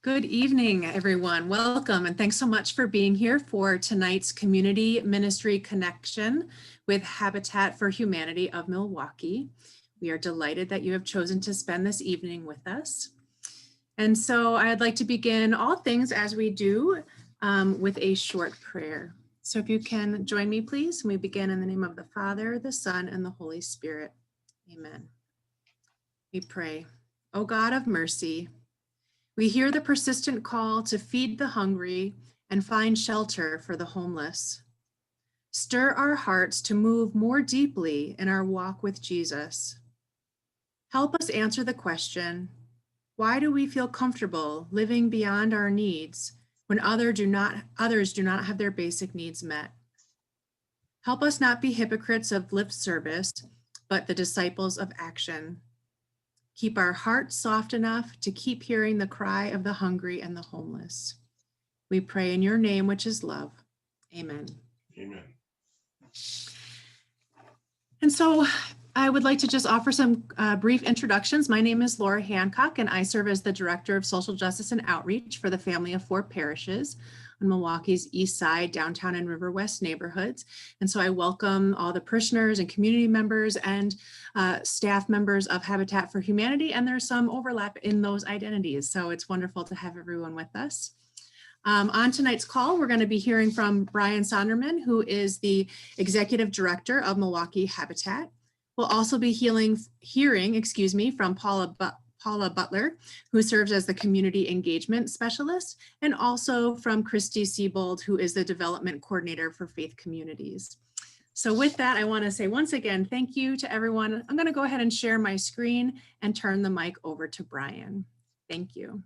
Good evening, everyone. Welcome, and thanks so much for being here for tonight's Community Ministry Connection with Habitat for Humanity of Milwaukee. We are delighted that you have chosen to spend this evening with us. And so I'd like to begin all things as we do with a short prayer. So if you can join me, please. We begin in the name of the Father, the Son, and the Holy Spirit. Amen. We pray, O God of mercy, we hear the persistent call to feed the hungry and find shelter for the homeless. Stir our hearts to move more deeply in our walk with Jesus. Help us answer the question, why do we feel comfortable living beyond our needs when others do not have their basic needs met? Help us not be hypocrites of lip service, but the disciples of action. Keep our hearts soft enough to keep hearing the cry of the hungry and the homeless. We pray in your name, which is love. Amen. Amen. And so I would like to just offer some brief introductions. My name is Laura Hancock, and I serve as the Director of Social Justice and Outreach for the Family of Four Parishes on Milwaukee's East Side, Downtown, and River West neighborhoods. And so I welcome all the parishioners and community members and staff members of Habitat for Humanity, and there's some overlap in those identities. So it's wonderful to have everyone with us. On tonight's call, we're going to be hearing from Brian Sonderman, who is the Executive Director of Milwaukee Habitat. We'll also be hearing from Paula Butler, who serves as the Community Engagement Specialist, and also from Christy Siebold, who is the Development Coordinator for Faith Communities. So with that, I want to say once again, thank you to everyone. I'm going to go ahead and share my screen and turn the mic over to Brian. Thank you.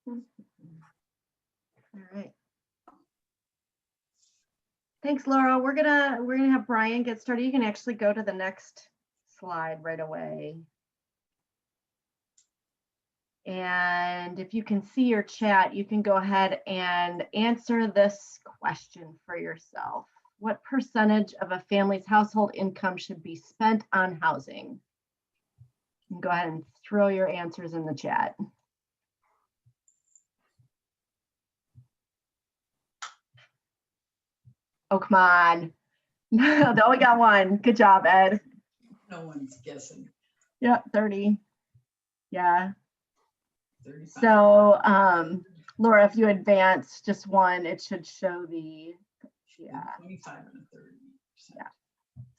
All right. Thanks, Laura. We're gonna have Brian get started. You can actually go to the next slide right away. And if you can see your chat, you can go ahead and answer this question for yourself. What percentage of a family's household income should be spent on housing? You can go ahead and throw your answers in the chat. Oh, come on. No, we got one. Good job, Ed. No one's guessing. Yeah, 30. Yeah. 35. So, Laura, if you advance just one, it should show the, yeah. 25 and a 30%. Yeah.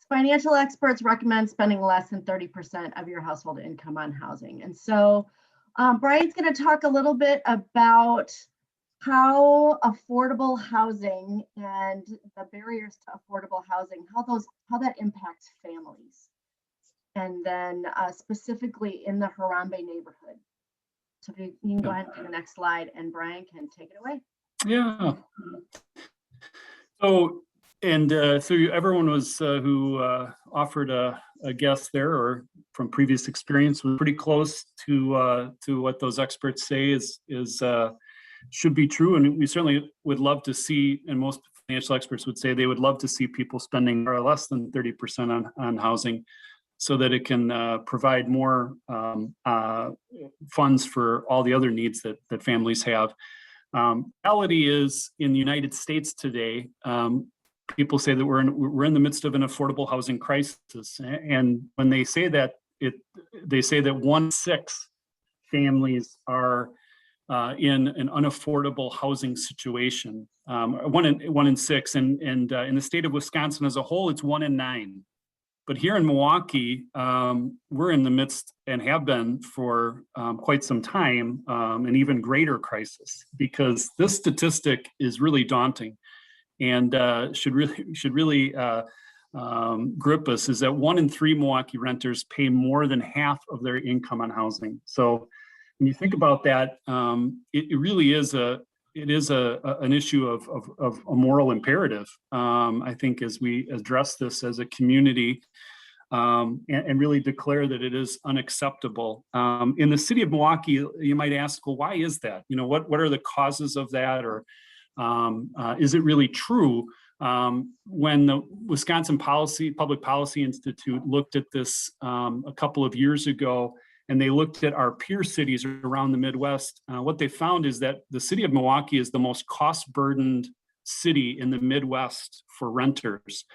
Financial experts recommend spending less than 30% of your household income on housing. And so Brian's going to talk a little bit about how affordable housing and the barriers to affordable housing, how that impacts families. And then specifically in the Harambe neighborhood. So if you can go ahead to the next slide and Brian can take it away. Yeah. So everyone was who offered a guess there or from previous experience was pretty close to what those experts say is should be true. And we certainly would love to see, and most financial experts would say they would love to see people spending more or less than 30% on housing so that it can provide more funds for all the other needs that families have. Reality is in the United States today, people say that we're in the midst of an affordable housing crisis. And when they say that, they say that 1/6 families are in an unaffordable housing situation. 1 in 6, and in the state of Wisconsin as a whole, it's 1 in 9. But here in Milwaukee, we're in the midst and have been for quite some time, an even greater crisis, because this statistic is really daunting and should really grip us. Is that 1 in 3 Milwaukee renters pay more than half of their income on housing. So when you think about that, it really is an issue of a moral imperative. I think as we address this as a community, and really declare that it is unacceptable. In the city of Milwaukee, you might ask, well, why is that? What are the causes of that? Or is it really true? When the Wisconsin Public Policy Institute looked at this a couple of years ago, and they looked at our peer cities around the Midwest, what they found is that the city of Milwaukee is the most cost-burdened city in the Midwest for renters.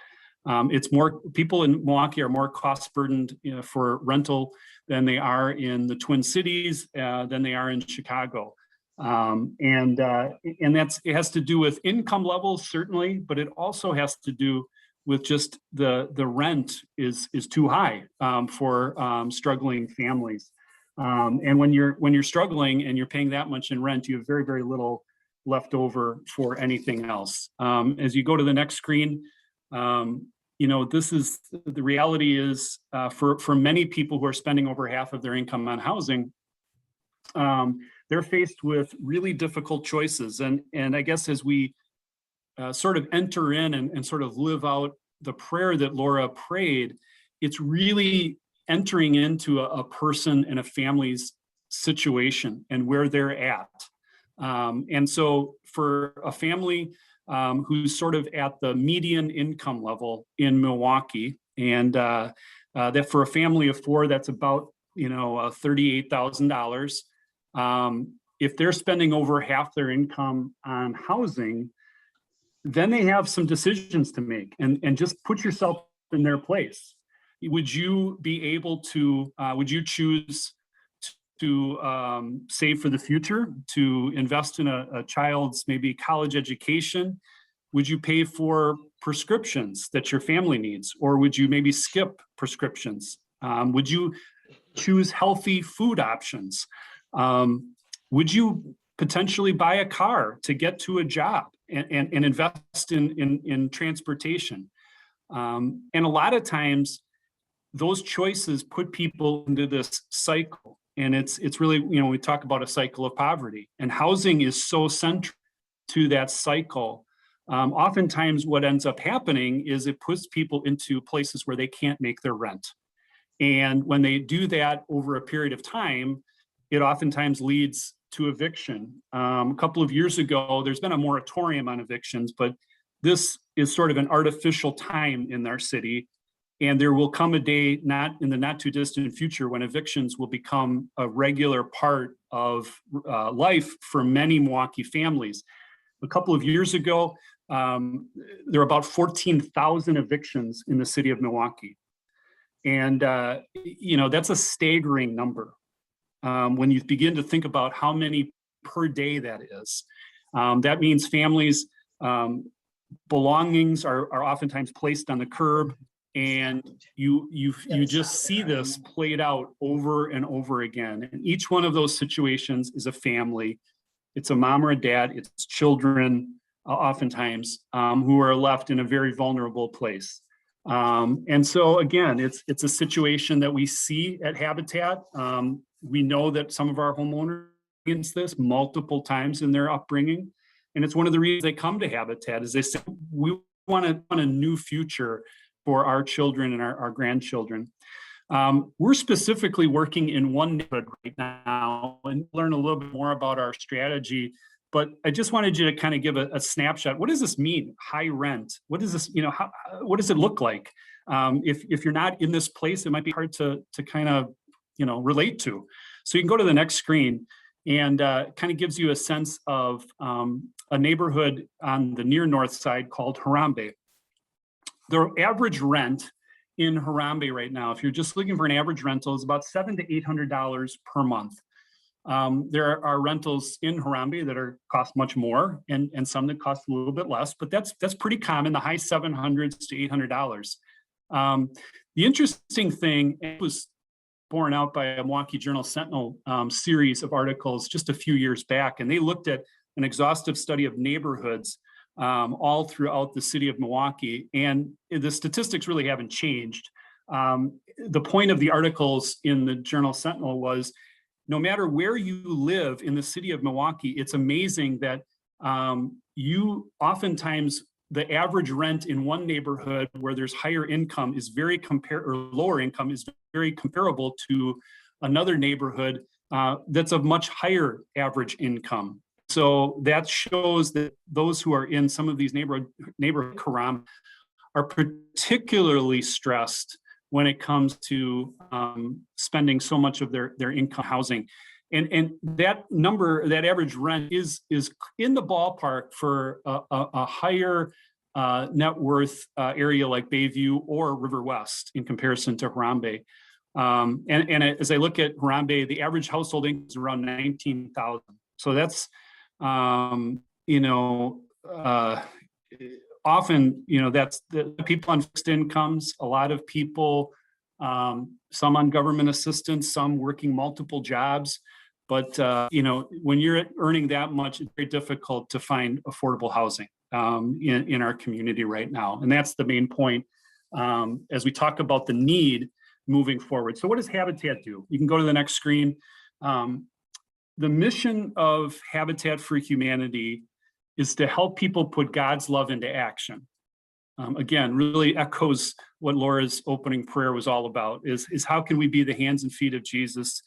It's more, people in Milwaukee are more cost-burdened for rental than they are in the Twin Cities, than they are in Chicago. And it has to do with income levels, certainly, but it also has to do with just the rent is too high for struggling families. And when you're struggling and you're paying that much in rent, you have very, very little left over for anything else. As you go to the next screen, this is the reality is for many people who are spending over half of their income on housing, they're faced with really difficult choices. And I guess as we sort of enter in and sort of live out the prayer that Laura prayed, it's really entering into a person and a family's situation and where they're at. And so for a family who's sort of at the median income level in Milwaukee, and that for a family of four, that's about $38,000. If they're spending over half their income on housing, then they have some decisions to make, and just put yourself in their place. Would you be able to, would you choose to save for the future, to invest in a child's maybe college education? Would you pay for prescriptions that your family needs? Or would you maybe skip prescriptions? Would you choose healthy food options? Would you potentially buy a car to get to a job and invest in transportation? And a lot of times those choices put people into this cycle. And it's really, we talk about a cycle of poverty, and housing is so central to that cycle. Oftentimes what ends up happening is it puts people into places where they can't make their rent. And when they do that over a period of time, it oftentimes leads to eviction. A couple of years ago, there's been a moratorium on evictions, but this is sort of an artificial time in our city. And there will come a day, not in the not too distant future, when evictions will become a regular part of life for many Milwaukee families. A couple of years ago, there were about 14,000 evictions in the city of Milwaukee. And, that's a staggering number. When you begin to think about how many per day that is, that means families' belongings are oftentimes placed on the curb, and you just see this played out over and over again. And each one of those situations is a family. It's a mom or a dad. It's children, oftentimes, who are left in a very vulnerable place. And so again, it's a situation that we see at Habitat. We know that some of our homeowners experience this multiple times in their upbringing. And it's one of the reasons they come to Habitat, is they say, we want a new future for our children and our grandchildren. We're specifically working in one neighborhood right now, and learn a little bit more about our strategy. But I just wanted you to kind of give a snapshot. What does this mean? High rent. What does this, what does it look like? If you're not in this place, it might be hard to kind of, relate to. So you can go to the next screen, and kind of gives you a sense of a neighborhood on the near north side called Harambe. The average rent in Harambe right now, if you're just looking for an average rental, is about $700 to $800 per month. There are rentals in Harambe that cost much more, and some that cost a little bit less, but that's pretty common, the high $700s to $800. The interesting thing, it was borne out by a Milwaukee Journal-Sentinel series of articles just a few years back, and they looked at an exhaustive study of neighborhoods all throughout the city of Milwaukee, and the statistics really haven't changed. The point of the articles in the Journal-Sentinel was, no matter where you live in the city of Milwaukee, it's amazing that you oftentimes the average rent in one neighborhood where there's higher income is very or lower income is very comparable to another neighborhood that's of much higher average income. So that shows that those who are in some of these neighborhood Haram are particularly stressed when it comes to spending so much of their income housing. And that number, that average rent is in the ballpark for a higher net worth area like Bayview or River West in comparison to Harambe. And as I look at Harambe, the average household income is around 19,000. So that's, often, that's the people on fixed incomes, a lot of people, some on government assistance, some working multiple jobs. But, when you're earning that much, it's very difficult to find affordable housing in our community right now. And that's the main point as we talk about the need moving forward. So what does Habitat do? You can go to the next screen. The mission of Habitat for Humanity is to help people put God's love into action. Again, really echoes what Laura's opening prayer was all about, is how can we be the hands and feet of Jesus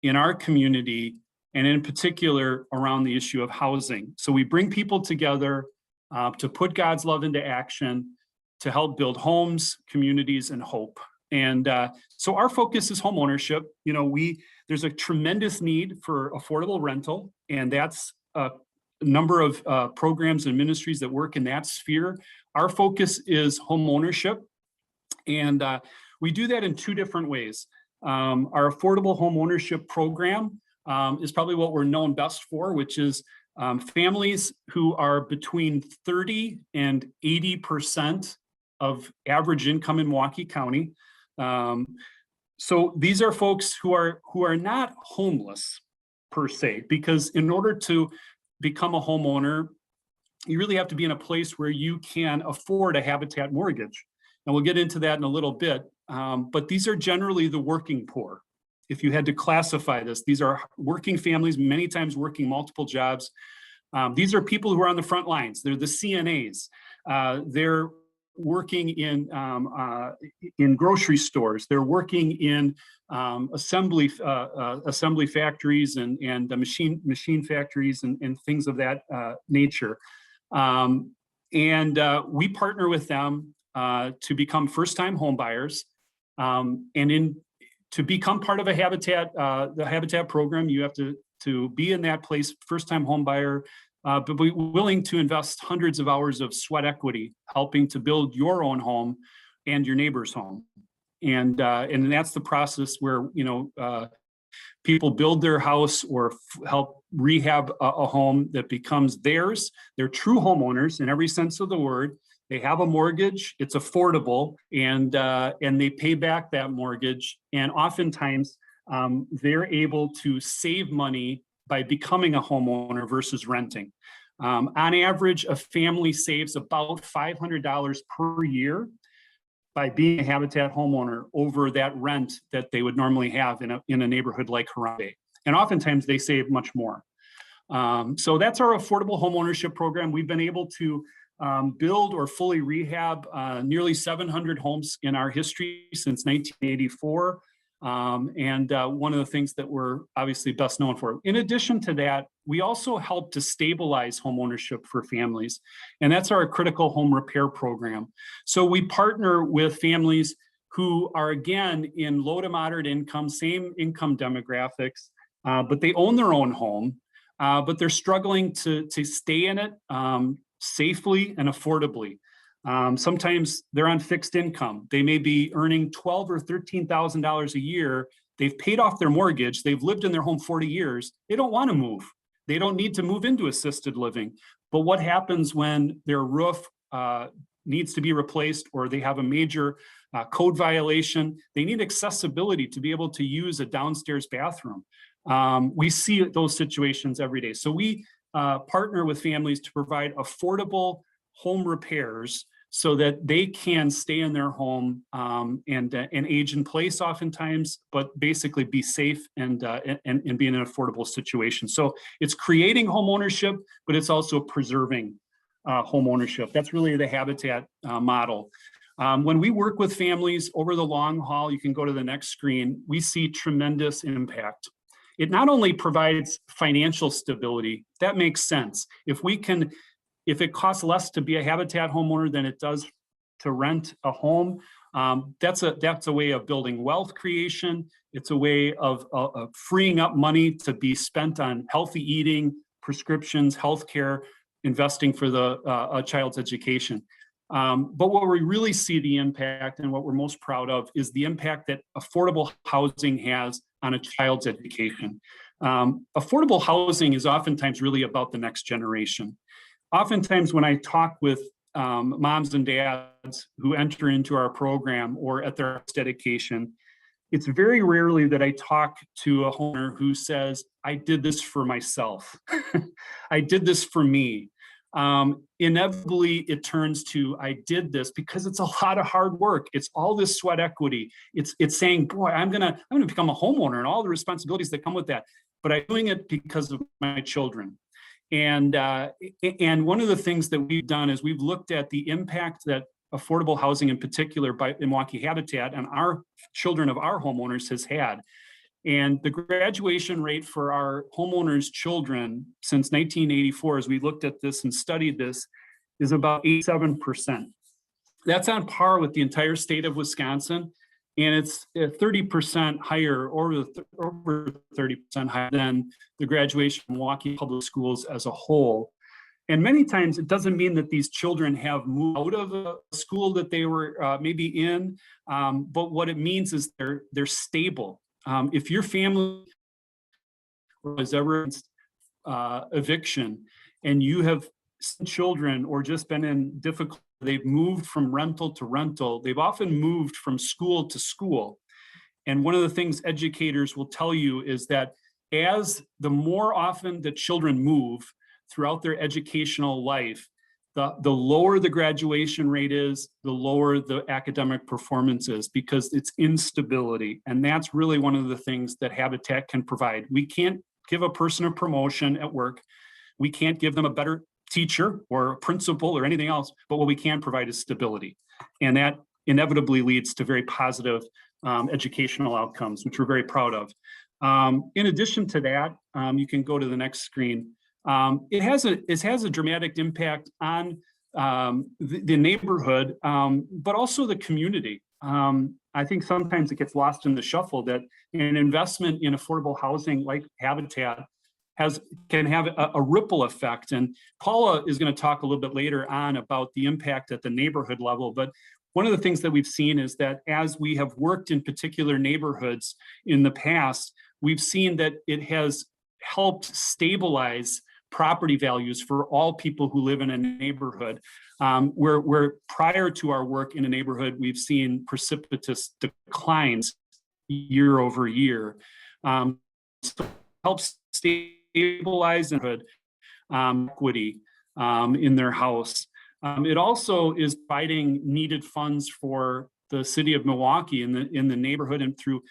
in our community, and in particular around the issue of housing. So we bring people together to put God's love into action, to help build homes, communities, and hope. And so our focus is home ownership. There's a tremendous need for affordable rental, and that's a number of programs and ministries that work in that sphere. Our focus is home ownership, and we do that in two different ways. Our affordable home ownership program is probably what we're known best for, which is families who are between 30 and 80% of average income in Milwaukee County. So these are folks who are not homeless per se, because in order to become a homeowner, you really have to be in a place where you can afford a Habitat mortgage. And we'll get into that in a little bit. But these are generally the working poor. If you had to classify this, these are working families, many times working multiple jobs. These are people who are on the front lines. They're the CNAs. They're working in grocery stores. They're working in assembly factories and machine factories and things of that nature. We partner with them to become first-time home buyers. To become part of a the Habitat program, you have to be in that place, first-time home buyer, but be willing to invest hundreds of hours of sweat equity, helping to build your own home and your neighbor's home. And that's the process where, people build their house or help rehab a home that becomes theirs. They're true homeowners in every sense of the word. They have a mortgage, it's affordable, and they pay back that mortgage. And oftentimes they're able to save money by becoming a homeowner versus renting. On average, a family saves about $500 per year by being a Habitat homeowner over that rent that they would normally have in a neighborhood like Harambe. And oftentimes they save much more. So that's our affordable home ownership program. We've been able to build or fully rehab nearly 700 homes in our history since 1984. One of the things that we're obviously best known for. In addition to that, we also help to stabilize home ownership for families, and that's our critical home repair program. So we partner with families who are, again, in low to moderate income, same income demographics, but they own their own home, but they're struggling to stay in it safely and affordably. Sometimes they're on fixed income. They may be earning $12,000 or $13,000 a year. They've paid off their mortgage. They've lived in their home 40 years. They don't want to move. They don't need to move into assisted living. But what happens when their roof needs to be replaced, or they have a major code violation? They need accessibility to be able to use a downstairs bathroom. We see those situations every day. So we partner with families to provide affordable home repairs so that they can stay in their home and age in place oftentimes, but basically be safe and be in an affordable situation. So it's creating home ownership, but it's also preserving home ownership. That's really the Habitat model. When we work with families over the long haul, you can go to the next screen, we see tremendous impact. It not only provides financial stability, that makes sense. If it costs less to be a Habitat homeowner than it does to rent a home, that's a way of building wealth creation. It's a way of freeing up money to be spent on healthy eating, prescriptions, healthcare, investing for a child's education. But what we really see the impact and what we're most proud of is the impact that affordable housing has on a child's education. Affordable housing is oftentimes really about the next generation. Oftentimes when I talk with moms and dads who enter into our program or at their dedication, it's very rarely that I talk to a homeowner who says, I did this for myself. I did this for me. Inevitably, it turns to, I did this because it's a lot of hard work. It's all this sweat equity. It's saying, boy, I'm gonna become a homeowner and all the responsibilities that come with that. But I'm doing it because of my children. And one of the things that we've done is we've looked at the impact that affordable housing in particular by Milwaukee Habitat and our children of our homeowners has had. And the graduation rate for our homeowners' children since 1984, as we looked at this and studied this, is about 87%. That's on par with the entire state of Wisconsin. And it's 30% higher, over 30% higher than the graduation from Milwaukee Public Schools as a whole. And many times it doesn't mean that these children have moved out of a school that they were maybe in, but what it means is they're stable. If your family was ever eviction and you have children or just been in difficult, they've moved from rental to rental, they've often moved from school to school. And one of the things educators will tell you is that as the more often that children move throughout their educational life, the lower the graduation rate is, the lower the academic performance is, because it's instability. And that's really one of the things that Habitat can provide. We can't give a person a promotion at work. We can't give them a better teacher or a principal or anything else, but what we can provide is stability. And that inevitably leads to very positive educational outcomes, which we're very proud of. In addition to that, you can go to the next screen. It has a dramatic impact on the neighborhood, but also the community. I think sometimes it gets lost in the shuffle that an investment in affordable housing like Habitat can have a ripple effect. And Paula is going to talk a little bit later on about the impact at the neighborhood level. But one of the things that we've seen is that as we have worked in particular neighborhoods in the past, we've seen that it has helped stabilize property values for all people who live in a neighborhood. Where prior to our work in a neighborhood, we've seen precipitous declines year over year. So helps stabilize neighborhood equity in their house. It also is providing needed funds for the city of Milwaukee in the neighborhood and through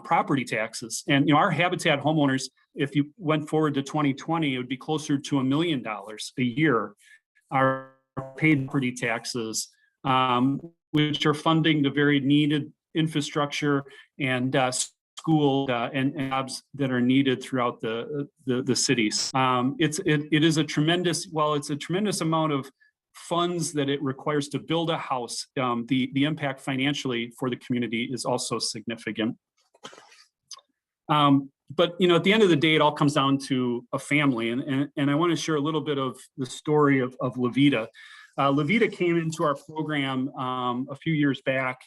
property taxes. And our Habitat homeowners, if you went forward to 2020, it would be closer to $1 million a year are paid property taxes, which are funding the very needed infrastructure and school and jobs that are needed throughout the cities. It is a tremendous, while it's a tremendous amount of funds that it requires to build a house, the impact financially for the community is also significant. But at the end of the day, it all comes down to a family, and I want to share a little bit of the story of Levita. Levita came into our program a few years back,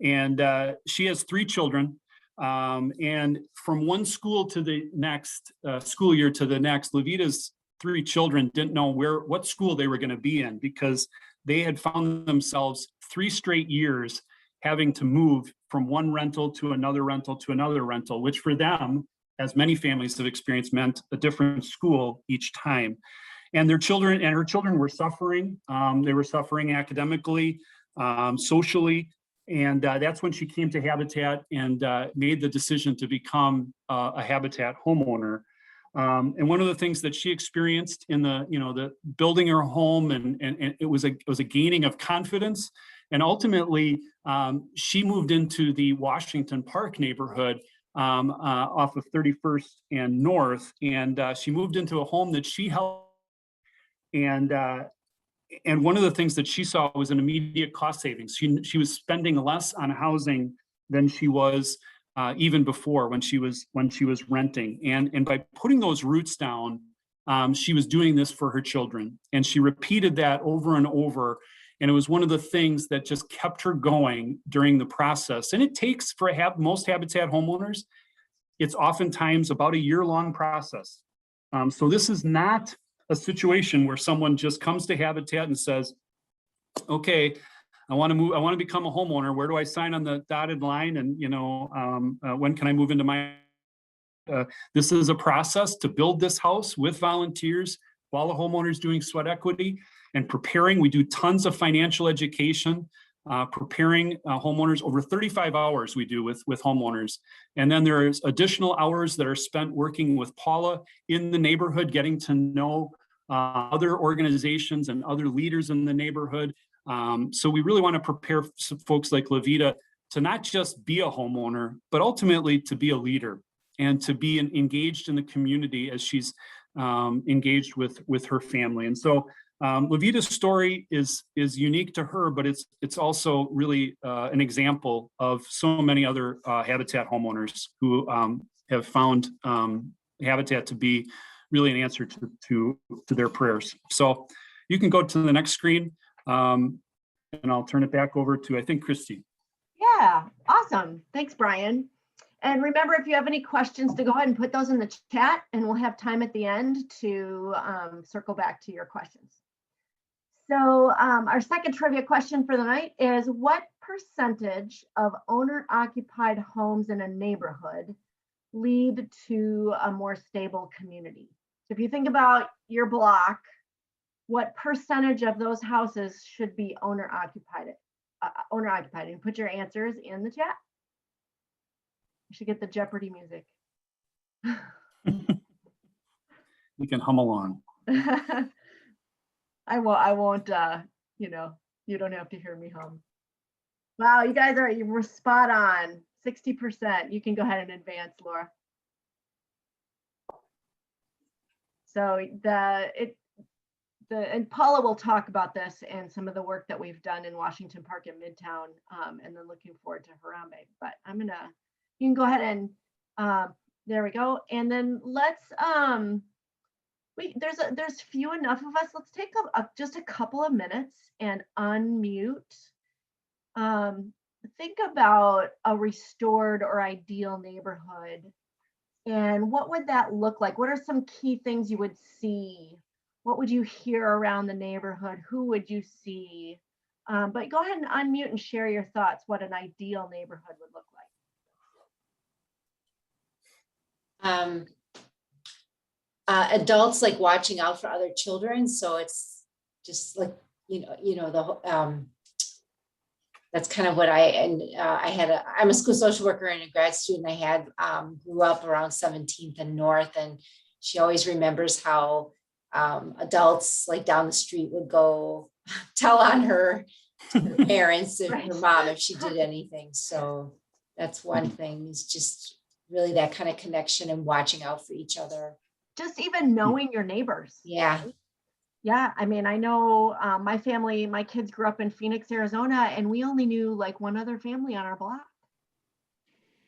and she has 3 children. And from one school to the next school year to the next, Levita's 3 children didn't know what school they were going to be in, because they had found themselves 3 straight years having to move from one rental to another rental to another rental, which for them, as many families have experienced, meant a different school each time. And her children were suffering. They were suffering academically, socially. And that's when she came to Habitat and made the decision to become a Habitat homeowner. And one of the things that she experienced in the building her home, and it was a gaining of confidence. And ultimately, she moved into the Washington Park neighborhood off of 31st and North, and she moved into a home that she held. And one of the things that she saw was an immediate cost savings. She was spending less on housing than she was even before when she was renting. And by putting those roots down, she was doing this for her children. And she repeated that over and over. And it was one of the things that just kept her going during the process. And it takes, for most Habitat homeowners, it's oftentimes about a year-long process. So this is not a situation where someone just comes to Habitat and says, okay, I want to move, I want to become a homeowner. Where do I sign on the dotted line? And, when can I move into my, this is a process to build this house with volunteers while the homeowner's doing sweat equity and preparing. We do tons of financial education, preparing homeowners. Over 35 hours we do with homeowners. And then there's additional hours that are spent working with Paula in the neighborhood, getting to know other organizations and other leaders in the neighborhood. So we really want to prepare folks like Levita to not just be a homeowner, but ultimately to be a leader and to be engaged in the community as she's engaged with her family. And so Levita's story is unique to her, but it's also really an example of so many other Habitat homeowners who have found Habitat to be really an answer to their prayers. So you can go to the next screen, and I'll turn it back over to, I think, Christy. Yeah, awesome. Thanks, Brian. And remember, if you have any questions, to go ahead and put those in the chat, and we'll have time at the end to circle back to your questions. So our second trivia question for the night is, what percentage of owner-occupied homes in a neighborhood lead to a more stable community? So if you think about your block, what percentage of those houses should be owner-occupied? And put your answers in the chat. You should get the Jeopardy music. You can hum along. I won't, you don't have to hear me hum. Wow, you were spot on, 60%. You can go ahead and advance, Laura. So and Paula will talk about this and some of the work that we've done in Washington Park and Midtown, and then looking forward to Harambe. But you can go ahead and, there we go. And then let's, there's few enough of us. Let's take just a couple of minutes and unmute. Think about a restored or ideal neighborhood. And what would that look like? What are some key things you would see? What would you hear around the neighborhood? Who would you see? But go ahead and unmute and share your thoughts, what an ideal neighborhood would look like. Adults like watching out for other children. So it's just like, that's kind of what I'm a school social worker and a grad student. I grew up around 17th and North, and she always remembers how adults like down the street would go tell on her to her parents and her mom if she did anything. So that's one thing, is just really that kind of connection and watching out for each other. Just even knowing your neighbors. Yeah. Yeah. I mean, I know my kids grew up in Phoenix, Arizona, and we only knew like one other family on our block.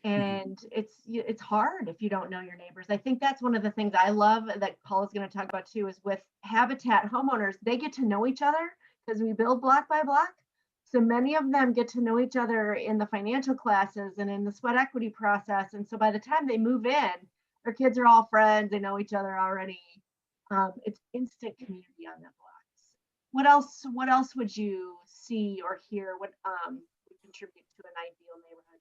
And it's hard if you don't know your neighbors. I think that's one of the things I love that Paula's going to talk about too, is with Habitat homeowners, they get to know each other because we build block by block. So many of them get to know each other in the financial classes and in the sweat equity process. And so by the time they move in, their kids are all friends. They know each other already. It's instant community on that block. What else would you see or hear? What would contribute to an ideal neighborhood?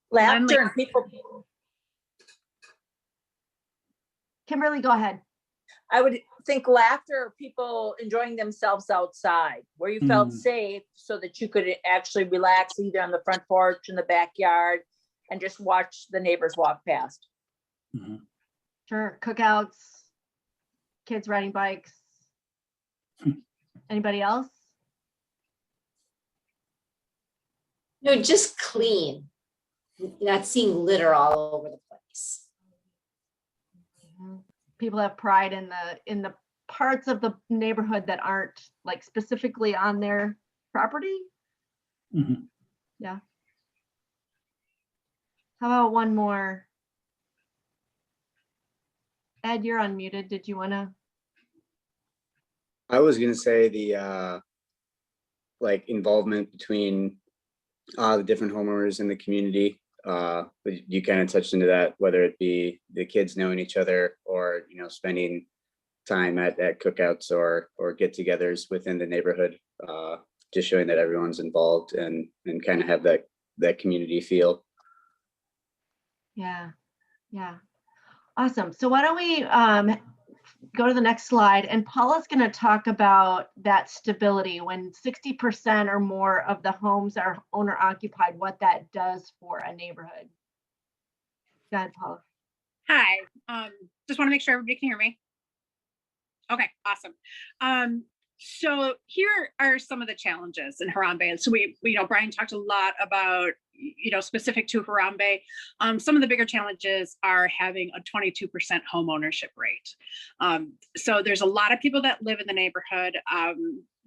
Laughter and people. Kimberly, go ahead. I would think laughter or people enjoying themselves outside, where you felt safe so that you could actually relax either on the front porch, in the backyard, and just watch the neighbors walk past. Mhm. Sure, cookouts, kids riding bikes. Anybody else? No, just clean, not seeing litter all over the place. People have pride in the parts of the neighborhood that aren't like specifically on their property. Mhm. Yeah. How about one more? Ed, you're unmuted. Did you want to? I was gonna say the like involvement between the different homeowners in the community. But you kind of touched into that, whether it be the kids knowing each other or spending time at cookouts or get-togethers within the neighborhood. Just showing that everyone's involved and kind of have that community feel. Yeah. Yeah. Awesome. So why don't we go to the next slide, and Paula's going to talk about that stability when 60% or more of the homes are owner occupied, what that does for a neighborhood. Go ahead, Paula. Hi, just want to make sure everybody can hear me. Okay, awesome. So here are some of the challenges in Harambe. And so Brian talked a lot about, specific to Harambe. Some of the bigger challenges are having a 22% home ownership rate. So there's a lot of people that live in the neighborhood,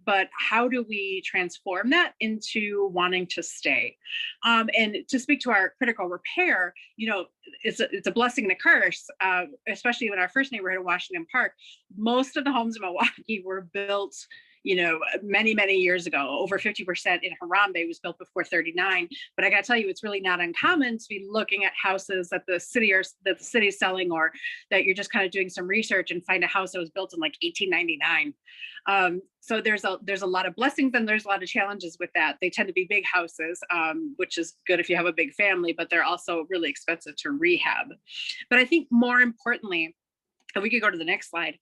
but how do we transform that into wanting to stay? And to speak to our critical repair, it's a blessing and a curse, especially in our first neighborhood of Washington Park. Most of the homes in Milwaukee were built, many, many years ago. Over 50% in Harambe was built before 39. But I got to tell you, it's really not uncommon to be looking at houses that the city is selling, or that you're just kind of doing some research and find a house that was built in like 1899. So there's a lot of blessings and there's a lot of challenges with that. They tend to be big houses, which is good if you have a big family, but they're also really expensive to rehab. But I think more importantly, and we could go to the next slide,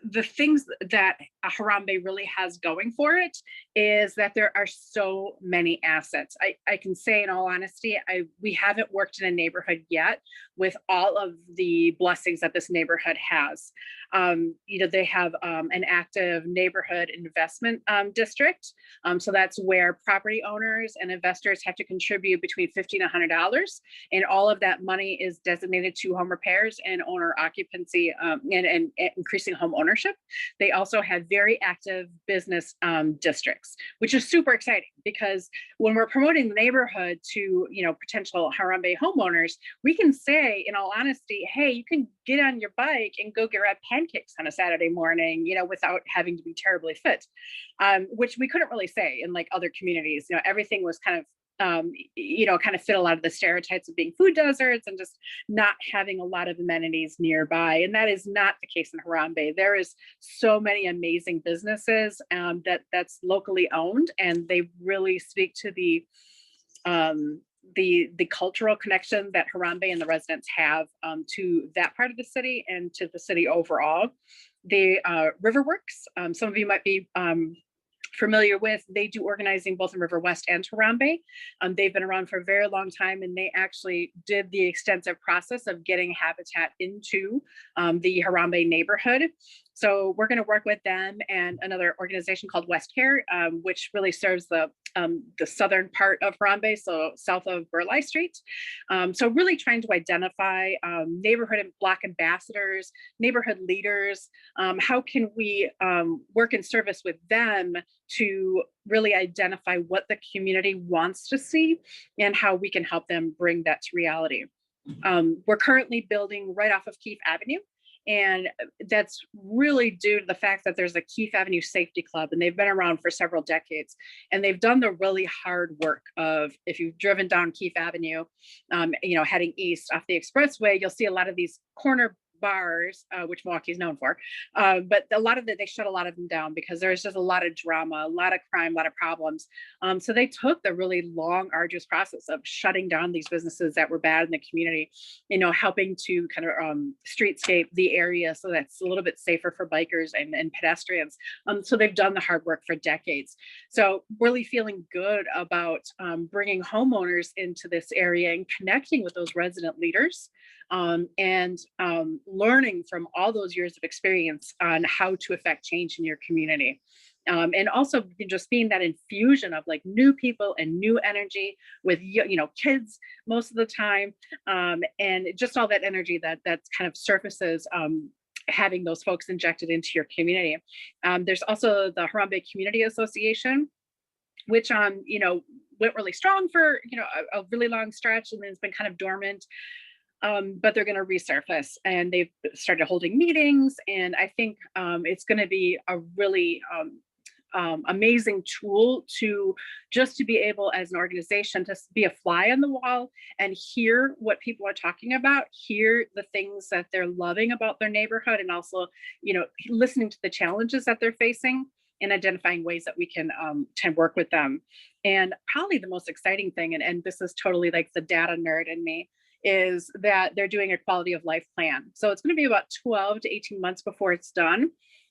the things that Harambe really has going for it is that there are so many assets. I can say in all honesty, we haven't worked in a neighborhood yet with all of the blessings that this neighborhood has. They have an active neighborhood investment district. So that's where property owners and investors have to contribute between $50 and $100. And all of that money is designated to home repairs and owner occupancy and increasing home ownership. They also have very active business districts, which is super exciting because when we're promoting the neighborhood to potential Harambe homeowners, we can say in all honesty, hey, you can get on your bike and go get pancakes on a Saturday morning, without having to be terribly fit, which we couldn't really say in like other communities. Everything was kind of fit a lot of the stereotypes of being food deserts and just not having a lot of amenities nearby. And that is not the case in Harambe. There is so many amazing businesses that's locally owned, and they really speak to the cultural connection that Harambe and the residents have to that part of the city and to the city overall. The Riverworks, some of you might be familiar with, they do organizing both in River West and Harambe. They've been around for a very long time, and they actually did the extensive process of getting Habitat into the Harambe neighborhood. So we're going to work with them and another organization called West Care, which really serves the southern part of Harambe, so south of Burleigh Street. So really trying to identify neighborhood and block ambassadors, neighborhood leaders. How can we work in service with them to really identify what the community wants to see and how we can help them bring that to reality. We're currently building right off of Keefe Avenue. And that's really due to the fact that there's a Keefe Avenue Safety Club, and they've been around for several decades. And they've done the really hard work of, if you've driven down Keefe Avenue, heading east off the expressway, you'll see a lot of these corner bars, which Milwaukee is known for. But a lot of they shut a lot of them down because there's just a lot of drama, a lot of crime, a lot of problems. So they took the really long, arduous process of shutting down these businesses that were bad in the community, helping to kind of streetscape the area so that's a little bit safer for bikers and pedestrians. So they've done the hard work for decades. So really feeling good about bringing homeowners into this area and connecting with those resident leaders, and learning from all those years of experience on how to affect change in your community. And also just being that infusion of like new people and new energy with, kids most of the time. And just all that energy that's kind of surfaces, having those folks injected into your community. There's also the Harambe Community Association, which, went really strong for, a really long stretch, and then it's been kind of dormant. But they're going to resurface, and they've started holding meetings. And I think it's going to be a really amazing tool to be able as an organization to be a fly on the wall and hear what people are talking about, hear the things that they're loving about their neighborhood, and also, listening to the challenges that they're facing and identifying ways that we can work with them. And probably the most exciting thing, and this is totally like the data nerd in me, is that they're doing a quality of life plan. So it's going to be about 12 to 18 months before it's done.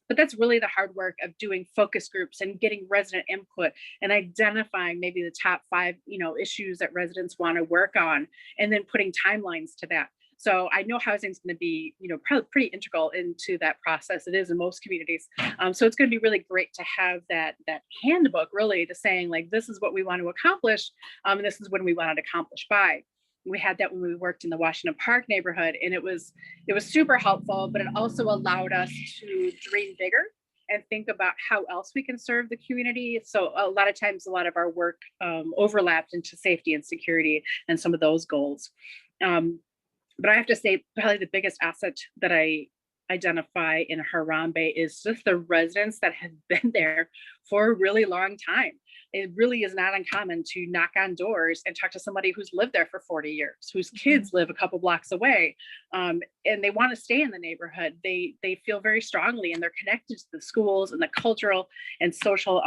But that's really the hard work of doing focus groups and getting resident input and identifying maybe the top 5, issues that residents want to work on, and then putting timelines to that. So I know housing is going to be, probably pretty integral into that process. It is in most communities. So it's going to be really great to have that handbook really to saying like, this is what we want to accomplish. And this is when we want it accomplished by. We had that when we worked in the Washington Park neighborhood, and it was super helpful, but it also allowed us to dream bigger and think about how else we can serve the community. So a lot of times, a lot of our work overlapped into safety and security and some of those goals. But I have to say, probably the biggest asset that I identify in Harambe is just the residents that have been there for a really long time. It really is not uncommon to knock on doors and talk to somebody who's lived there for 40 years, whose kids live a couple blocks away, and they want to stay in the neighborhood. They feel very strongly, and they're connected to the schools and the cultural and social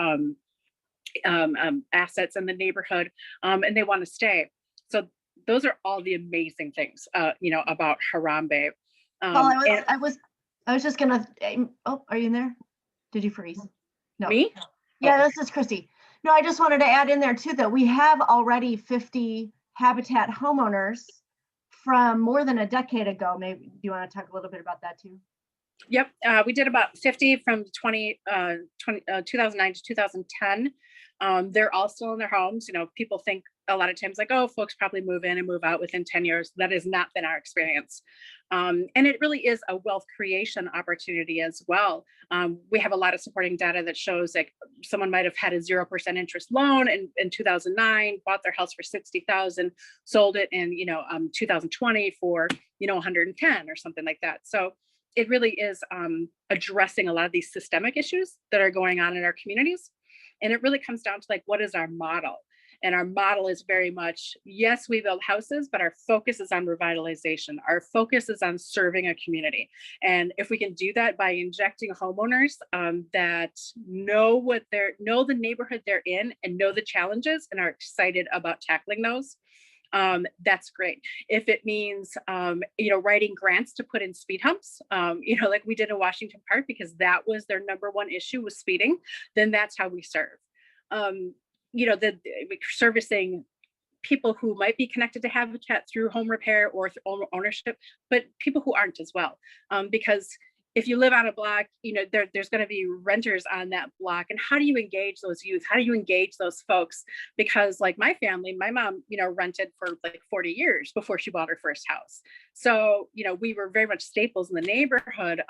assets in the neighborhood, and they want to stay. So those are all the amazing things, about Harambe. Well, I was just gonna. Oh, are you in there? Did you freeze? No. Me? Yeah, this is Christy. No, I just wanted to add in there too that we have already 50 Habitat homeowners from more than a decade ago. Maybe do you want to talk a little bit about that too? Yep, we did about 50 from 2009 to 2010. They're all still in their homes. People think a lot of times like, oh, folks probably move in and move out within 10 years. That has not been our experience. And it really is a wealth creation opportunity as well. We have a lot of supporting data that shows like someone might have had a 0% interest loan in 2009, bought their house for $60,000, sold it in 2020 for 110 or something like that. So it really is addressing a lot of these systemic issues that are going on in our communities. And it really comes down to like, what is our model? And our model is very much, yes, we build houses, but our focus is on revitalization. Our focus is on serving a community. And if we can do that by injecting homeowners that know the neighborhood they're in and know the challenges and are excited about tackling those, that's great. If it means, writing grants to put in speed humps, like we did in Washington Park, because that was their number one issue was speeding, then that's how we serve. Servicing people who might be connected to Habitat through home repair or through ownership, but people who aren't as well. Because if you live on a block, there's going to be renters on that block. And how do you engage those youth? How do you engage those folks? Because like my family, my mom, rented for like 40 years before she bought her first house. So, we were very much staples in the neighborhood.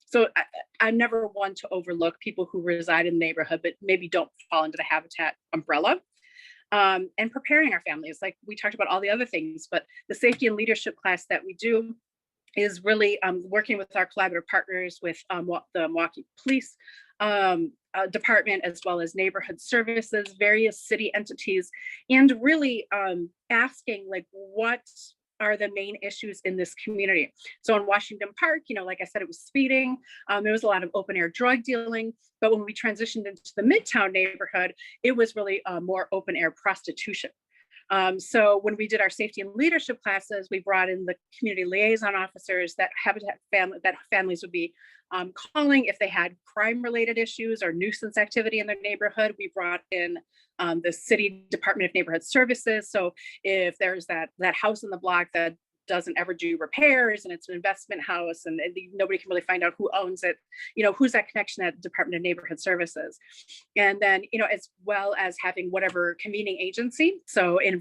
So I'm never one to overlook people who reside in the neighborhood, but maybe don't fall into the Habitat umbrella. And preparing our families, like we talked about all the other things, but the safety and leadership class that we do is really working with our collaborative partners with the Milwaukee Police Department, as well as neighborhood services, various city entities, and really asking like what are the main issues in this community? So in Washington Park, like I said, it was speeding. There was a lot of open air drug dealing. But when we transitioned into the Midtown neighborhood, it was really more open air prostitution. So when we did our safety and leadership classes, we brought in the community liaison officers that families would be calling if they had crime-related issues or nuisance activity in their neighborhood. We brought in the City Department of Neighborhood Services. So if there's that house in the block that doesn't ever do repairs and it's an investment house and nobody can really find out who owns it, who's that connection at Department of Neighborhood Services. And then, as well as having whatever convening agency. So in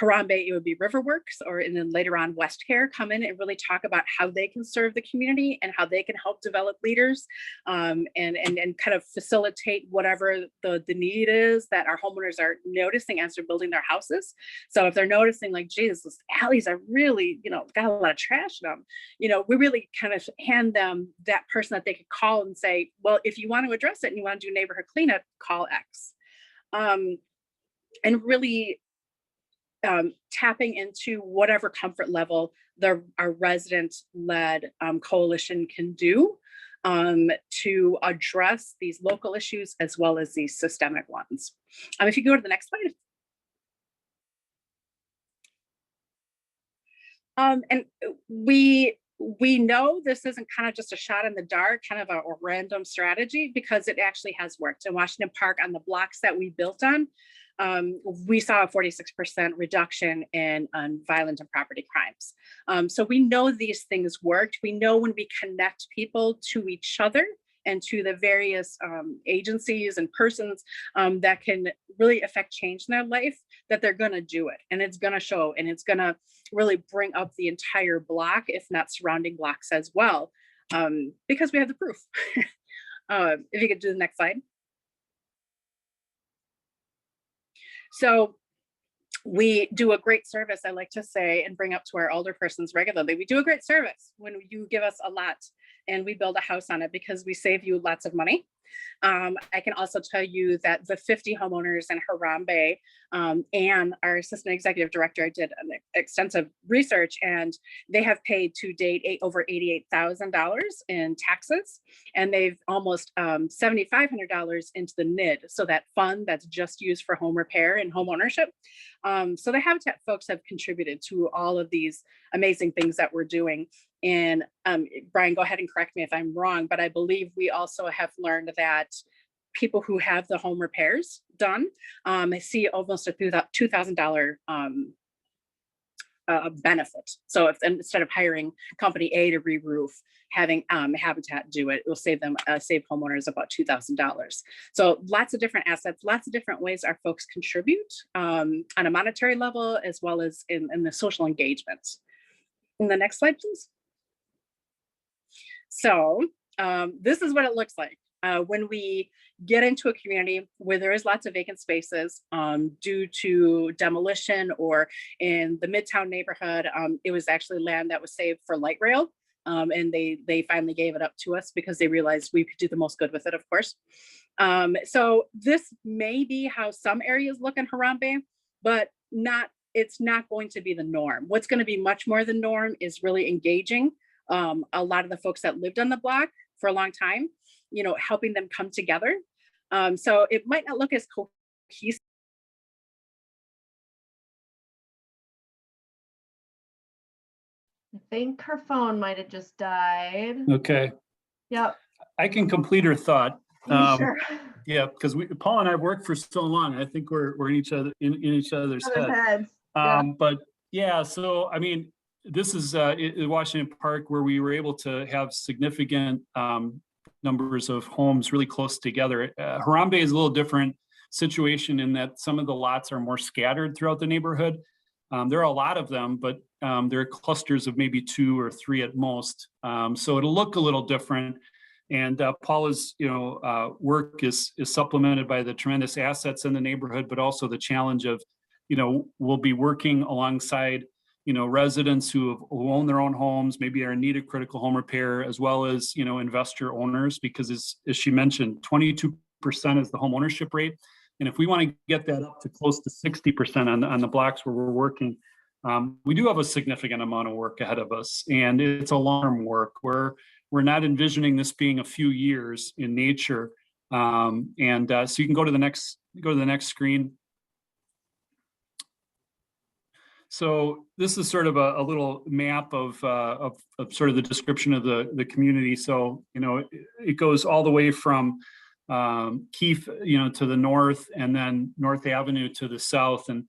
Harambe, it would be Riverworks, and then later on West Care come in and really talk about how they can serve the community and how they can help develop leaders and kind of facilitate whatever the need is that our homeowners are noticing as they're building their houses. So if they're noticing like, geez, those alleys are really, got a lot of trash in them, we really kind of hand them that person that they could call and say, well, if you want to address it and you want to do neighborhood cleanup, call X. And really tapping into whatever comfort level our resident-led coalition can do to address these local issues as well as these systemic ones. If you go to the next slide. And we know this isn't kind of just a shot in the dark, kind of a random strategy, because it actually has worked. In Washington Park, on the blocks that we built on, we saw a 46% reduction in violent and property crimes. So we know these things worked. We know when we connect people to each other and to the various agencies and persons that can really affect change in their life, that they're going to do it. And it's going to show, and it's going to really bring up the entire block, if not surrounding blocks as well, because we have the proof. If you could do the next slide. So we do a great service, I like to say, and bring up to our older persons regularly. We do a great service when you give us a lot and we build a house on it, because we save you lots of money. I can also tell you that the 50 homeowners in Harambe and our assistant executive director did an extensive research, and they have paid to date over $88,000 in taxes, and they've almost $7,500 into the NID, so that fund that's just used for home repair and home ownership. So the Habitat folks have contributed to all of these amazing things that we're doing. And Brian, go ahead and correct me if I'm wrong, but I believe we also have learned that people who have the home repairs done see almost a $2,000 benefit. So if instead of hiring company A to re-roof, having Habitat do it, will save them save homeowners about $2,000. So lots of different assets, lots of different ways our folks contribute on a monetary level, as well as in the social engagements. In the next slide, please. So this is what it looks like when we get into a community where there is lots of vacant spaces due to demolition, or in the Midtown neighborhood, it was actually land that was saved for light rail. And they finally gave it up to us because they realized we could do the most good with it, of course. So this may be how some areas look in Harambe, but it's not going to be the norm. What's going to be much more the norm is really engaging a lot of the folks that lived on the block for a long time, helping them come together. So it might not look as cohesive. I think her phone might have just died. Okay, Yep. I can complete her thought. Sure. Yeah, because Paul and I worked for so long. I think we're in each other's head. Heads. Yeah. But yeah, so I mean, this is in Washington Park, where we were able to have significant numbers of homes really close together. Harambe is a little different situation in that some of the lots are more scattered throughout the neighborhood. There are a lot of them, but there are clusters of maybe 2 or 3 at most. So it'll look a little different. And Paula's, work is supplemented by the tremendous assets in the neighborhood, but also the challenge of, we'll be working alongside, residents who own their own homes, maybe are in need of critical home repair, as well as, investor owners, because as she mentioned, 22% is the home ownership rate. And if we want to get that up to close to 60% on the blocks where we're working, We do have a significant amount of work ahead of us, and it's a long work. We're not envisioning this being a few years in nature. So you can go to the next screen. So this is sort of a little map of sort of the description of the community. So, it goes all the way from Keefe, to the north, and then North Avenue to the south. And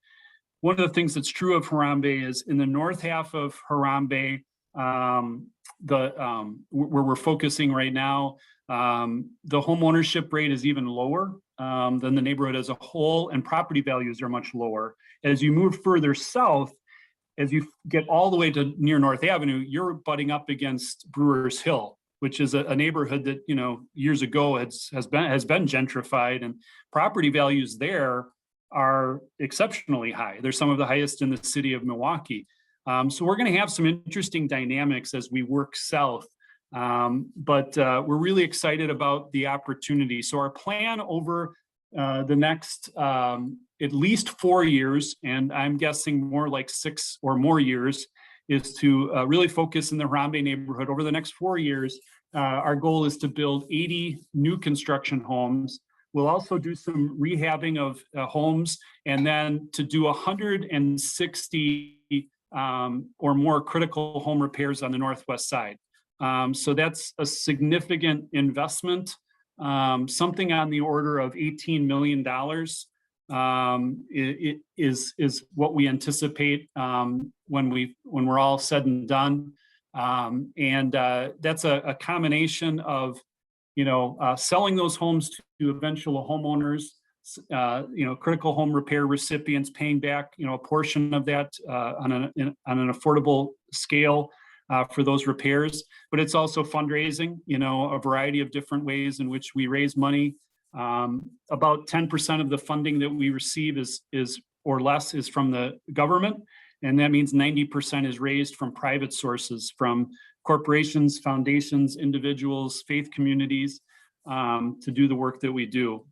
one of the things that's true of Harambe is in the north half of Harambe, where we're focusing right now, the home ownership rate is even lower than the neighborhood as a whole, and property values are much lower. As you move further south, as you get all the way to near North Avenue, you're butting up against Brewers Hill, which is a neighborhood that years ago has been gentrified, and property values there are exceptionally high. They're some of the highest in the city of Milwaukee. So we're going to have some interesting dynamics as we work south, but we're really excited about the opportunity. So our plan over the next at least 4 years, and I'm guessing more like 6 or more years, is to really focus in the Harambe neighborhood. Over the next 4 years, our goal is to build 80 new construction homes. We'll also do some rehabbing of homes, and then to do 160 or more critical home repairs on the northwest side. So that's a significant investment, something on the order of $18 million. It is what we anticipate when we're all said and done. That's a combination of selling those homes to eventual homeowners, critical home repair recipients paying back a portion of that on an affordable scale for those repairs. But it's also fundraising, a variety of different ways in which we raise money. About 10% of the funding that we receive is or less is from the government, and that means 90% is raised from private sources, from corporations, foundations, individuals, faith communities, to do the work that we do.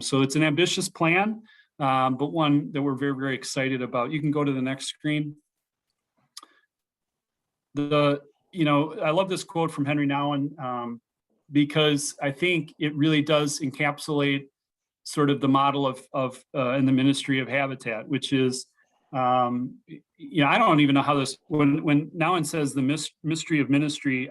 So it's an ambitious plan, but one that we're very, very excited about. You can go to the next screen. I love this quote from Henry Nouwen, because I think it really does encapsulate sort of the model of in the ministry of Habitat, which is, I don't even know how this, when Nouwen says the mystery of ministry,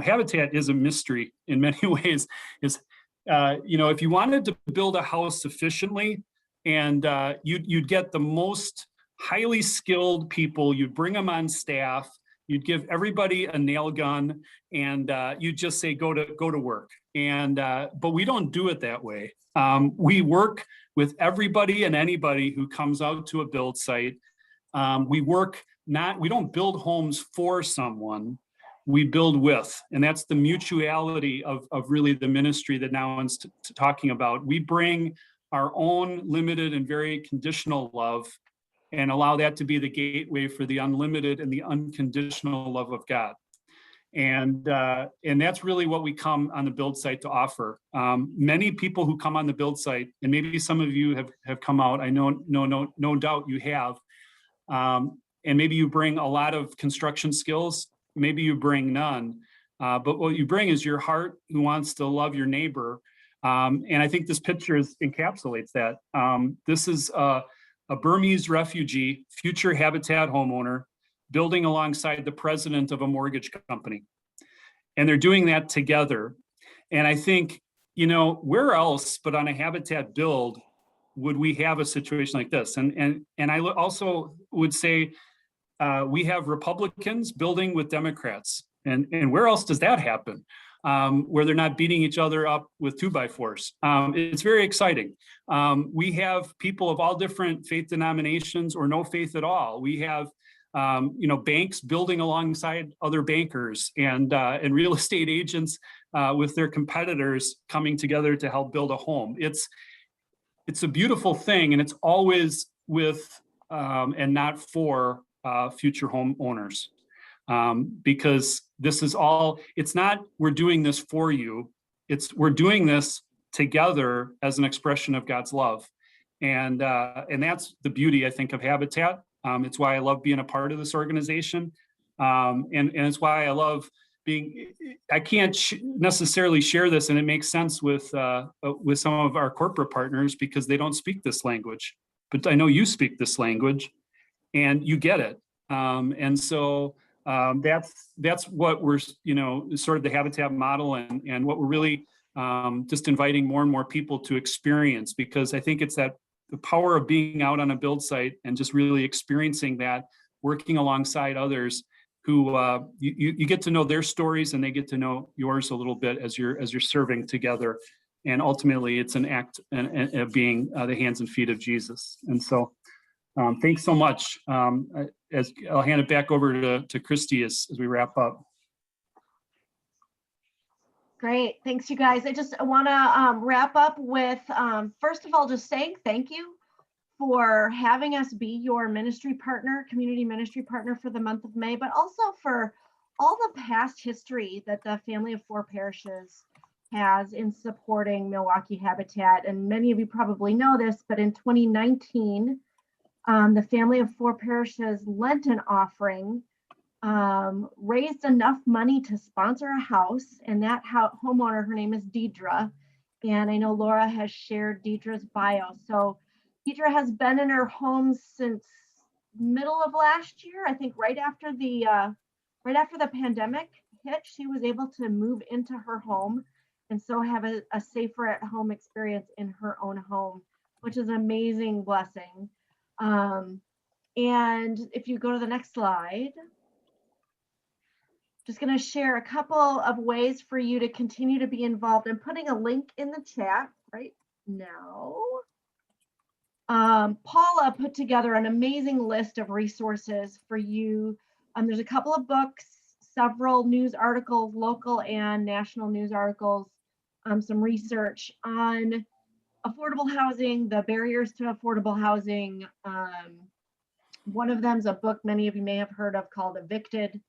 Habitat is a mystery in many ways. Is, if you wanted to build a house efficiently, and you'd get the most highly skilled people, you'd bring them on staff, you'd give everybody a nail gun, and you'd just say, go to work. But we don't do it that way. We work with everybody and anybody who comes out to a build site. We don't build homes for someone, we build with, and that's the mutuality of really the ministry that Nouwen's talking about. We bring our own limited and very conditional love and allow that to be the gateway for the unlimited and the unconditional love of God. And that's really what we come on the build site to offer. Many people who come on the build site, and maybe some of you have come out, I know, no doubt you have, and maybe you bring a lot of construction skills, maybe you bring none, but what you bring is your heart who wants to love your neighbor. And I think this picture encapsulates that. This is a Burmese refugee, future Habitat homeowner, building alongside the president of a mortgage company. And they're doing that together. And I think, where else but on a Habitat build would we have a situation like this? And I also would say we have Republicans building with Democrats. And where else does that happen? Where they're not beating each other up with 2x4s. It's very exciting. We have people of all different faith denominations or no faith at all. We have banks building alongside other bankers, and real estate agents with their competitors coming together to help build a home. It's a beautiful thing, and it's always with and not for future homeowners. Because this is all, it's not we're doing this for you, it's we're doing this together as an expression of God's love. And that's the beauty, I think, of Habitat. It's why I love being a part of this organization. And it's why I love I can't necessarily share this, and it makes sense with some of our corporate partners because they don't speak this language, but I know you speak this language and you get it. And so that's what we're, sort of the Habitat model and what we're really just inviting more and more people to experience, because I think it's that the power of being out on a build site and just really experiencing that, working alongside others who you get to know their stories and they get to know yours a little bit as you're serving together. And ultimately it's an act of being the hands and feet of Jesus. And so thanks so much. As I'll hand it back over to Christy as we wrap up. Great, thanks you guys. I just want to wrap up with, first of all, just saying thank you for having us be your ministry partner, community ministry partner for the month of May, but also for all the past history that the Family of Four Parishes has in supporting Milwaukee Habitat. And many of you probably know this, but in 2019, the Family of Four Parishes Lenten offering raised enough money to sponsor a house, and that homeowner, her name is Deidre, and I know Laura has shared Deidre's bio. So Deidre has been in her home since middle of last year. I think right after the pandemic hit, she was able to move into her home and so have a safer at home experience in her own home, which is an amazing blessing. And if you go to the next slide, just going to share a couple of ways for you to continue to be involved. I'm putting a link in the chat right now. Paula put together an amazing list of resources for you. There's a couple of books, several news articles, local and national news articles, some research on affordable housing, the barriers to affordable housing. One of them is a book many of you may have heard of called Evicted.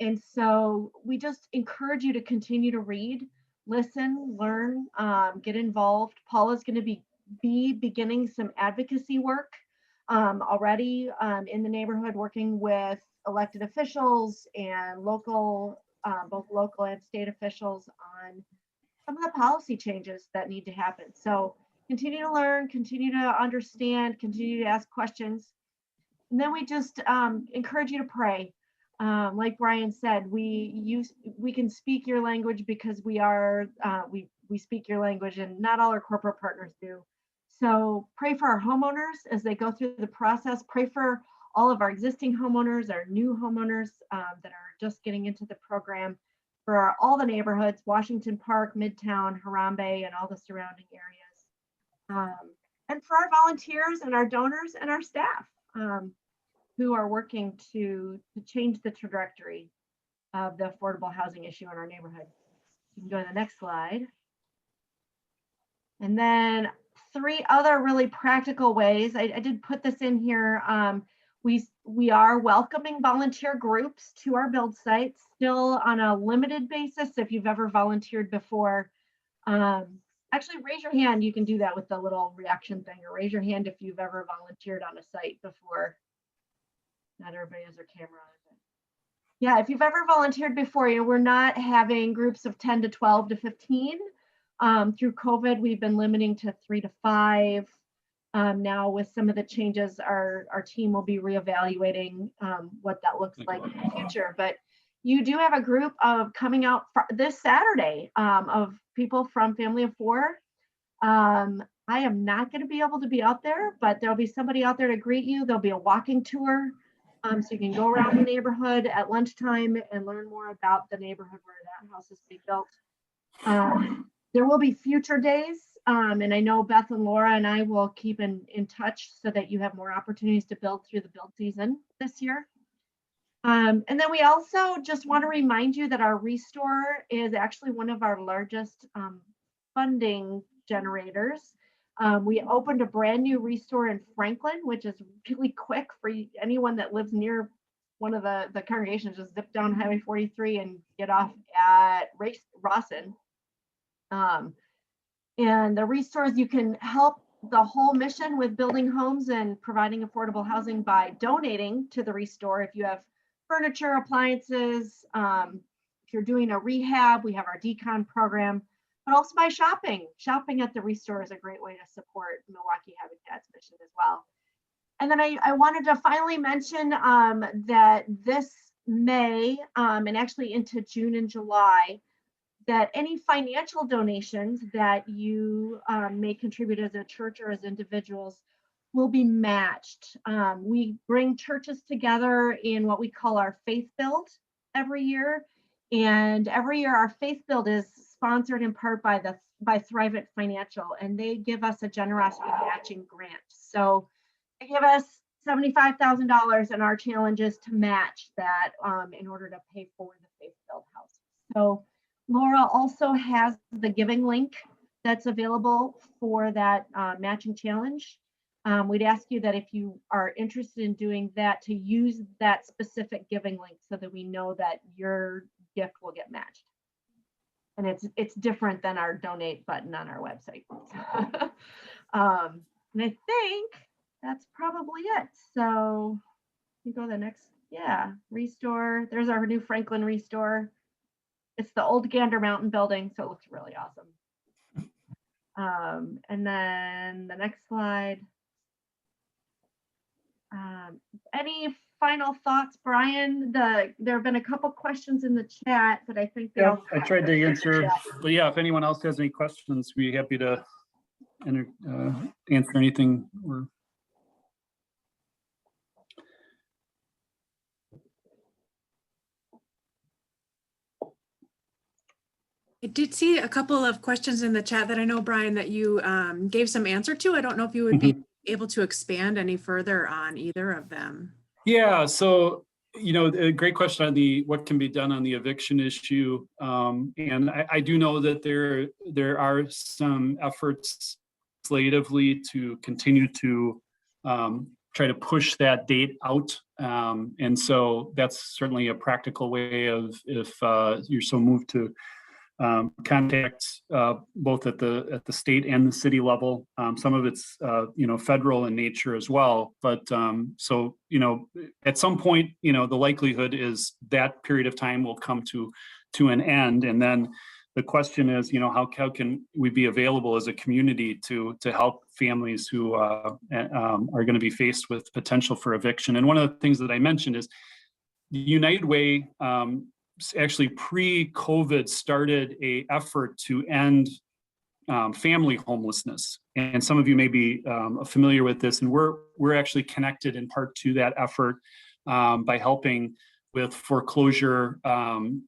And so we just encourage you to continue to read, listen, learn, get involved. Paula's going to be beginning some advocacy work already in the neighborhood, working with elected officials and local, both local and state officials on some of the policy changes that need to happen. So continue to learn, continue to understand, continue to ask questions. And then we just encourage you to pray. Like Brian said, we can speak your language because we speak your language, and not all our corporate partners do. So pray for our homeowners as they go through the process. Pray for all of our existing homeowners, our new homeowners that are just getting into the program, for all the neighborhoods, Washington Park, Midtown, Harambe, and all the surrounding areas. And for our volunteers and our donors and our staff who are working to change the trajectory of the affordable housing issue in our neighborhood. You can go to the next slide. And then 3 other really practical ways. I did put this in here. We are welcoming volunteer groups to our build sites, still on a limited basis. If you've ever volunteered before, actually raise your hand. You can do that with the little reaction thing, or raise your hand if you've ever volunteered on a site before. Not everybody has their camera on. Yeah, if you've ever volunteered before, we're not having groups of 10 to 12 to 15. Through COVID, we've been limiting to 3 to 5. Now with some of the changes, our team will be reevaluating what that looks like in the future. But you do have a group of coming out this Saturday of people from Family of Four. I am not going to be able to be out there, but there'll be somebody out there to greet you. There'll be a walking tour. So you can go around the neighborhood at lunchtime and learn more about the neighborhood where that house is being built. There will be future days. And I know Beth and Laura and I will keep in touch so that you have more opportunities to build through the build season this year. And then we also just want to remind you that our Restore is actually one of our largest funding generators. We opened a brand new Restore in Franklin, which is really quick for anyone that lives near one of the congregations. Just zip down Highway 43 and get off at Rawson. And the Restores, you can help the whole mission with building homes and providing affordable housing by donating to the Restore. If you have furniture, appliances, if you're doing a rehab, we have our decon program, but also by shopping. Shopping at the Restore is a great way to support Milwaukee Habitat's mission as well. And then I wanted to finally mention that this May and actually into June and July, that any financial donations that you may contribute as a church or as individuals will be matched. We bring churches together in what we call our Faith Build every year. And every year our Faith Build is sponsored in part by Thrive It Financial, and they give us a generosity matching grant. So they give us $75,000, and our challenge is to match that in order to pay for the Faith Build house. So Laura also has the giving link that's available for that matching challenge. We'd ask you that if you are interested in doing that, to use that specific giving link so that we know that your gift will get matched. And it's different than our donate button on our website. And I think that's probably it. So you go to the next, yeah, Restore. There's our new Franklin Restore. It's the old Gander Mountain building, so it looks really awesome. And then the next slide. Any final thoughts, Brian? There have been a couple questions in the chat, but I think Yeah, I tried to answer, but yeah, if anyone else has any questions, we'd be happy to answer anything. I did see a couple of questions in the chat that I know, Brian, that you gave some answer to. I don't know if you would be able to expand any further on either of them. Yeah, so, a great question on what can be done on the eviction issue. And I do know that there are some efforts legislatively to continue to try to push that date out. And so that's certainly a practical way of, if you're so moved to contact both at the state and the city level. Some of it's federal in nature as well. But so at some point, the likelihood is that period of time will come to an end, and then the question is, how can we be available as a community to help families who are going to be faced with potential for eviction? And one of the things that I mentioned is the United Way. Actually, pre-COVID started a effort to end family homelessness, and some of you may be familiar with this. And we're actually connected in part to that effort by helping with foreclosure, helping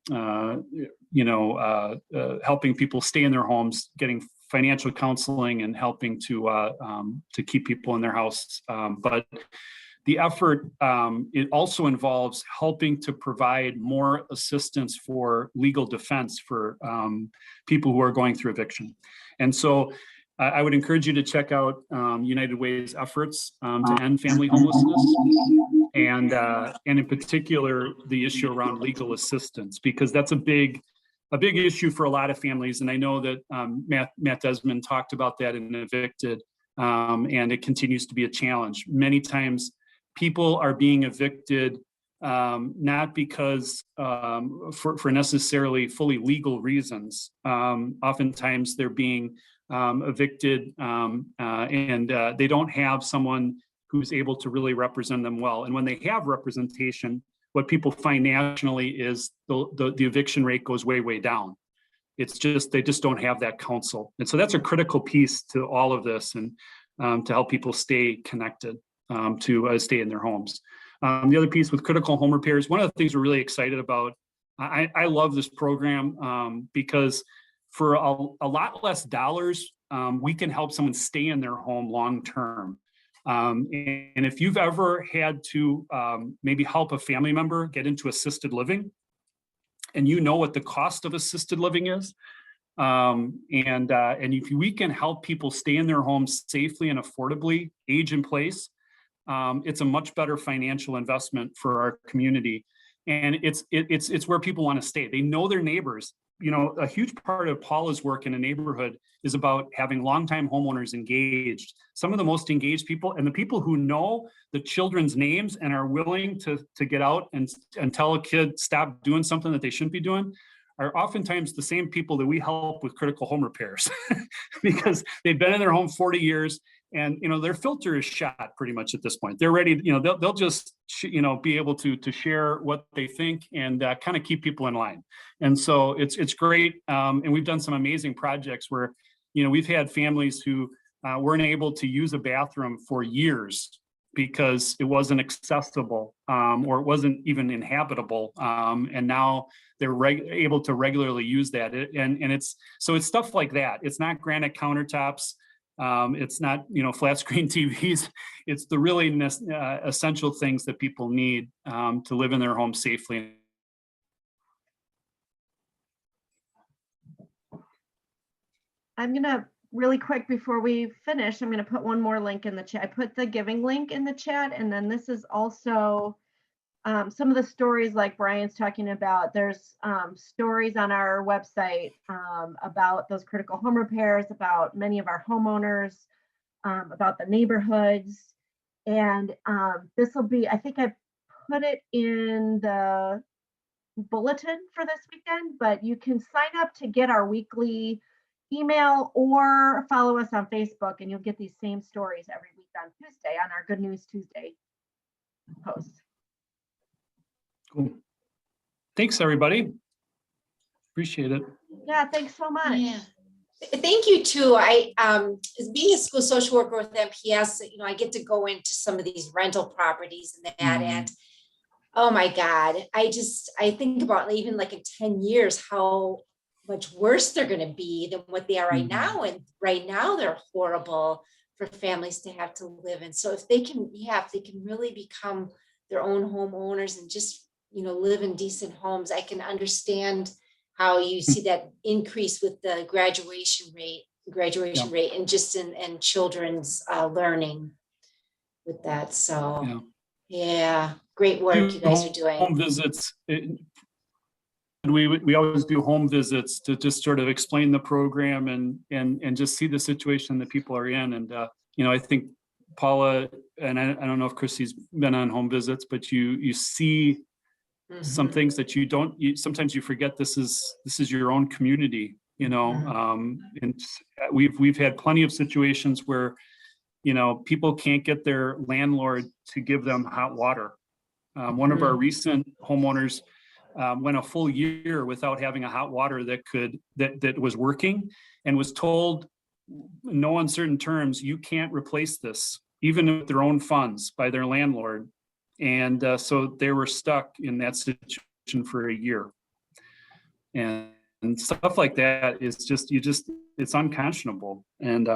people stay in their homes, getting financial counseling, and helping to keep people in their house. But the effort, it also involves helping to provide more assistance for legal defense for people who are going through eviction. And so I would encourage you to check out United Way's efforts to end family homelessness, and in particular, the issue around legal assistance, because that's a big issue for a lot of families. And I know that Matt Desmond talked about that in Evicted, and it continues to be a challenge. Many times, people are being evicted not because for necessarily fully legal reasons. Oftentimes they're being evicted and they don't have someone who's able to really represent them well. And when they have representation, what people find nationally is the eviction rate goes way, way down. It's just, they just don't have that counsel. And so that's a critical piece to all of this, and to help people stay connected. To stay in their homes. The other piece with critical home repairs, one of the things we're really excited about, I love this program because for a lot less dollars, we can help someone stay in their home long term. And if you've ever had to maybe help a family member get into assisted living, and you know what the cost of assisted living is, and if we can help people stay in their homes safely and affordably, age in place, it's a much better financial investment for our community. And it's where people want to stay. They know their neighbors. a huge part of Paula's work in a neighborhood is about having longtime homeowners engaged. Some of the most engaged people, and the people who know the children's names and are willing to get out and tell a kid stop doing something that they shouldn't be doing, are oftentimes the same people that we help with critical home repairs because they've been in their home 40 years and their filter is shot pretty much at this point. They're ready, they'll just be able to share what they think and kind of keep people in line. And so it's great. And we've done some amazing projects where we've had families who weren't able to use a bathroom for years because it wasn't accessible or it wasn't even inhabitable. And now they're able to regularly use that. And it's stuff like that. It's not granite countertops. It's not, flat screen TVs. It's the really essential things that people need to live in their home safely. I'm gonna really quick before we finish, I'm gonna put one more link in the chat. I put the giving link in the chat, and then this is also some of the stories like Brian's talking about. There's stories on our website about those critical home repairs, about many of our homeowners, about the neighborhoods. And this will be, I think I put it in the bulletin for this weekend, but you can sign up to get our weekly email or follow us on Facebook, and you'll get these same stories every week on Tuesday on our Good News Tuesday post. Cool. Thanks, everybody. Appreciate it. Yeah, thanks so much. Yeah. Thank you too. I as being a school social worker with MPS, I get to go into some of these rental properties and that, and oh my God, I think about even like in 10 years, how much worse they're going to be than what they are right now. And right now they're horrible for families to have to live in. So if they can, if they can really become their own homeowners and just, live in decent homes, I can understand how you see that increase with the graduation rate and just in children's learning with that. So yeah, great work you guys are doing. Home visits. We always do home visits to just sort of explain the program and just see the situation that people are in. And I think Paula, and I don't know if Chrissy's been on home visits, but you see some things that sometimes you forget this is your own community, and we've had plenty of situations where people can't get their landlord to give them hot water. One of our recent homeowners went a full year without having a hot water that was working, and was told in no uncertain terms, you can't replace this, even with their own funds, by their landlord. And so they were stuck in that situation for a year. And stuff like that is just, it's unconscionable. And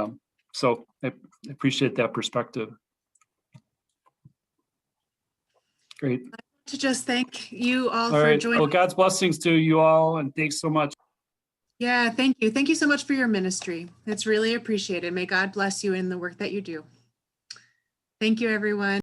so I appreciate that perspective. Great. To just thank you all All for right. joining. Well, God's blessings to you all, and thanks so much. Yeah, thank you. Thank you so much for your ministry. It's really appreciated. May God bless you in the work that you do. Thank you, everyone.